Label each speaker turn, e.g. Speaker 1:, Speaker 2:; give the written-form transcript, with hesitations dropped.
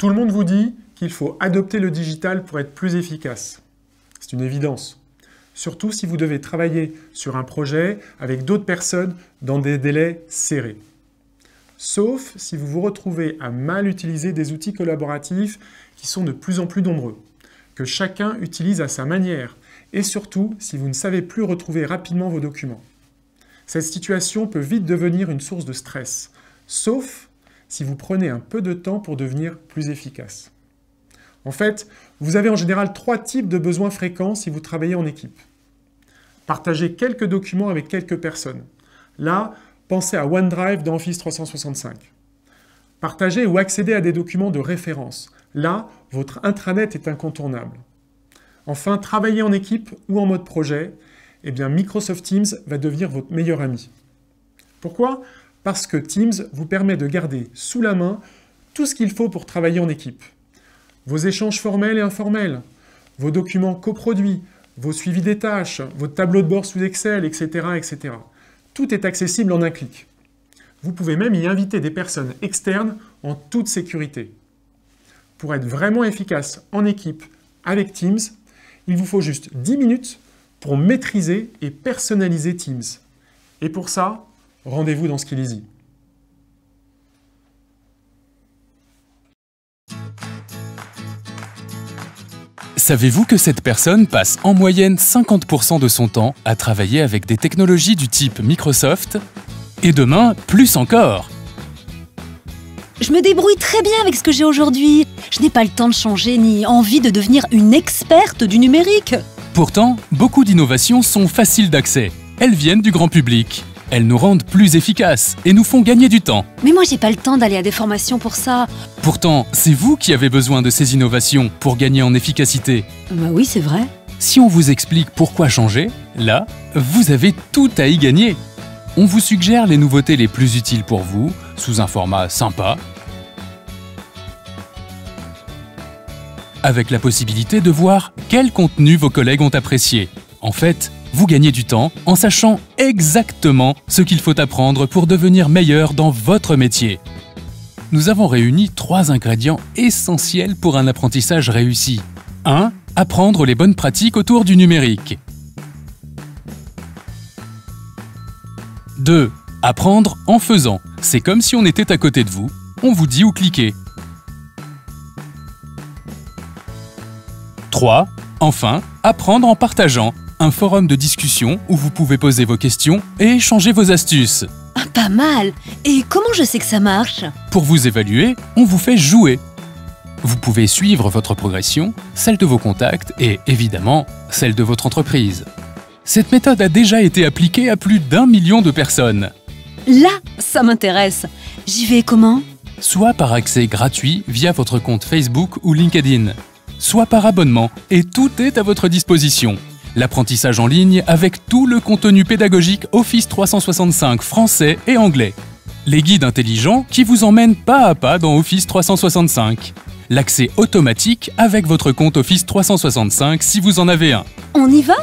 Speaker 1: Tout le monde vous dit qu'il faut adopter le digital pour être plus efficace. C'est une évidence. Surtout si vous devez travailler sur un projet avec d'autres personnes dans des délais serrés. Sauf si vous vous retrouvez à mal utiliser des outils collaboratifs qui sont de plus en plus nombreux, que chacun utilise à sa manière, et surtout si vous ne savez plus retrouver rapidement vos documents. Cette situation peut vite devenir une source de stress, sauf si vous prenez un peu de temps pour devenir plus efficace. En fait, vous avez en général 3 types de besoins fréquents si vous travaillez en équipe. Partagez quelques documents avec quelques personnes. Là, pensez à OneDrive dans Office 365. Partagez ou accédez à des documents de référence. Là, votre intranet est incontournable. Enfin, travailler en équipe ou en mode projet, eh bien Microsoft Teams va devenir votre meilleur ami. Pourquoi ? Parce que Teams vous permet de garder sous la main tout ce qu'il faut pour travailler en équipe. Vos échanges formels et informels, vos documents coproduits, vos suivis des tâches, votre tableau de bord sous Excel, etc., etc. Tout est accessible en un clic. Vous pouvez même y inviter des personnes externes en toute sécurité. Pour être vraiment efficace en équipe avec Teams, il vous faut juste 10 minutes pour maîtriser et personnaliser Teams. Et pour ça, rendez-vous dans Skilleasy.
Speaker 2: Savez-vous que cette personne passe en moyenne 50% de son temps à travailler avec des technologies du type Microsoft? Et demain, plus encore!
Speaker 3: Je me débrouille très bien avec ce que j'ai aujourd'hui. Je n'ai pas le temps de changer ni envie de devenir une experte du numérique.
Speaker 2: Pourtant, beaucoup d'innovations sont faciles d'accès. Elles viennent du grand public. Elles nous rendent plus efficaces et nous font gagner du temps.
Speaker 3: Mais moi, j'ai pas le temps d'aller à des formations pour ça.
Speaker 2: Pourtant, c'est vous qui avez besoin de ces innovations pour gagner en efficacité.
Speaker 3: Bah oui, c'est vrai.
Speaker 2: Si on vous explique pourquoi changer, là, vous avez tout à y gagner. On vous suggère les nouveautés les plus utiles pour vous, sous un format sympa, avec la possibilité de voir quel contenu vos collègues ont apprécié. En fait, vous gagnez du temps en sachant exactement ce qu'il faut apprendre pour devenir meilleur dans votre métier. Nous avons réuni 3 ingrédients essentiels pour un apprentissage réussi. 1. Apprendre les bonnes pratiques autour du numérique. 2. Apprendre en faisant. C'est comme si on était à côté de vous. On vous dit où cliquer. 3. Enfin, apprendre en partageant. Un forum de discussion où vous pouvez poser vos questions et échanger vos astuces.
Speaker 3: Ah, pas mal. Et comment je sais que ça marche?
Speaker 2: Pour vous évaluer, on vous fait jouer. Vous pouvez suivre votre progression, celle de vos contacts et, évidemment, celle de votre entreprise. Cette méthode a déjà été appliquée à plus d'1 million de personnes.
Speaker 3: Là, ça m'intéresse. J'y vais comment?
Speaker 2: Soit par accès gratuit via votre compte Facebook ou LinkedIn, soit par abonnement, et tout est à votre disposition. L'apprentissage en ligne avec tout le contenu pédagogique Office 365 français et anglais. Les guides intelligents qui vous emmènent pas à pas dans Office 365. L'accès automatique avec votre compte Office 365 si vous en avez un.
Speaker 3: On y va?